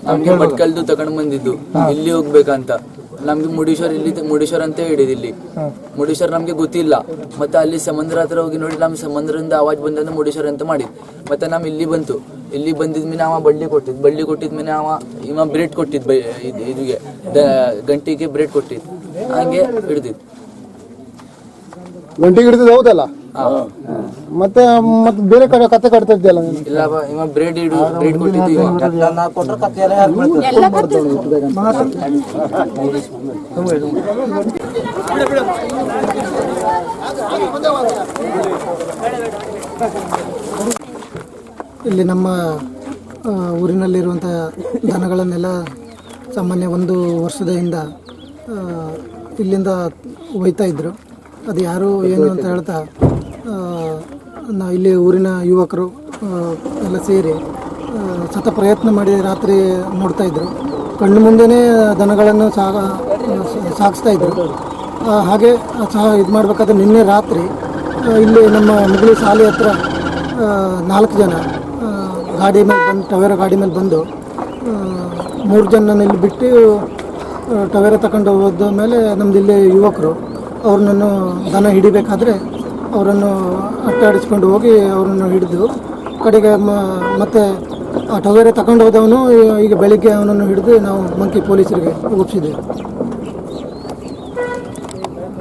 ನಮ್ಗೆ ಮಟ್ಕಲ್ದು ತಗೊಂಡ್ ಬಂದಿದ್ದು ಇಲ್ಲಿ ಹೋಗ್ಬೇಕಂತ. ನಮ್ಗೆ ಮುಡೀಶ್ವರ್ ಅಂತ ಹೇಳಿದ್ ಇಲ್ಲಿ. ಮುಡೀಶ್ವರ್ ನಮ್ಗೆ ಗೊತ್ತಿಲ್ಲ. ಮತ್ತೆ ಅಲ್ಲಿ ಸಮುದ್ರ ಹತ್ರ ಹೋಗಿ ನೋಡಿ ನಮ್ ಸಮುದ್ರದಿಂದ ಆವಾಜ್ ಬಂದಂದ್ರೆ ಮುಡೀಶ್ವರ್ ಅಂತ ಮಾಡಿದ್. ಮತ್ತೆ ನಮ್ ಇಲ್ಲಿ ಬಂತು. ಇಲ್ಲಿ ಬಂದಿದ್ಮೇಲೆ ಅವ ಬಳ್ಳಿ ಕೊಟ್ಟಿದ್ಮೇಲೆ ಇವ ಬ್ರೇಡ್ ಕೊಟ್ಟಿದ್ ಇದಿಗೆ ಗಂಟಿಗೆ ಬ್ರೇಡ್ ಕೊಟ್ಟಿದ್. ಹಂಗೆ ಹಿಡ್ದಿದ್ ಗಂಟೆಗೆ ಹಿಡಿದಿದ್ದು ಹೌದಲ್ಲ. ಮತ್ತೆ ಮತ್ತೆ ಬೇರೆ ಕಡೆ ಕತೆ ಕಟ್ತಾ ಇದ್ದಲ್ಲ. ಇಲ್ಲ ಇವ ಬ್ರೇಡ್ ಕೊಟ್ಟಿದ್ದು ಇಲ್ಲಿ ನಮ್ಮ ಊರಿನಲ್ಲಿರುವಂಥ ದನಗಳನ್ನೆಲ್ಲ ಸಾಮಾನ್ಯ 1 ವರ್ಷದ ಹಿಂದೆ ಇಲ್ಲಿಂದ ಒಯ್ತಾ ಇದ್ದರು. ಅದು ಯಾರು ಏನು ಅಂತ ಹೇಳ್ತಾ ಇಲ್ಲಿ ಊರಿನ ಯುವಕರು ಎಲ್ಲ ಸೇರಿ ಸತ ಪ್ರಯತ್ನ ಮಾಡಿ ರಾತ್ರಿ ನೋಡ್ತಾಯಿದ್ರು. ಕಣ್ಣು ಮುಂದೆನೇ ದನಗಳನ್ನು ಸಾಗಿಸ್ತಾ ಇದ್ರು. ಹಾಗೆ ಇದು ಮಾಡಬೇಕಾದ್ರೆ ನಿನ್ನೆ ರಾತ್ರಿ ಇಲ್ಲಿ ನಮ್ಮ ಮುಗುಳಿ ಶಾಲೆ ಹತ್ರ 4 ಜನ ಗಾಡಿ ಮೇಲೆ ಬಂದು ಟವೇರ ಗಾಡಿ ಮೇಲೆ ಬಂದು 3 ಜನ ಇಲ್ಲಿ ಬಿಟ್ಟು ಟವೇರ ತಗೊಂಡು ಹೋದ ಮೇಲೆ ನಮ್ದು ಇಲ್ಲಿ ಯುವಕರು ಅವ್ರನ್ನನ್ನು ದನ ಹಿಡಿಬೇಕಾದ್ರೆ ಅವರನ್ನು ಅಟ್ಟಾಡಿಸ್ಕೊಂಡು ಹೋಗಿ ಅವರನ್ನು ಹಿಡಿದು ಕಡೆಗೆ ಮತ್ತೆ ಆ ಟವೇರೆ ತಗೊಂಡು ಹೋದವನು ಈಗ ಬೆಳಿಗ್ಗೆ ಅವನನ್ನು ಹಿಡಿದು ನಾವು ಮಂಕಿ ಪೊಲೀಸರಿಗೆ ಒಪ್ಪಿಸಿದ್ದೇವೆ.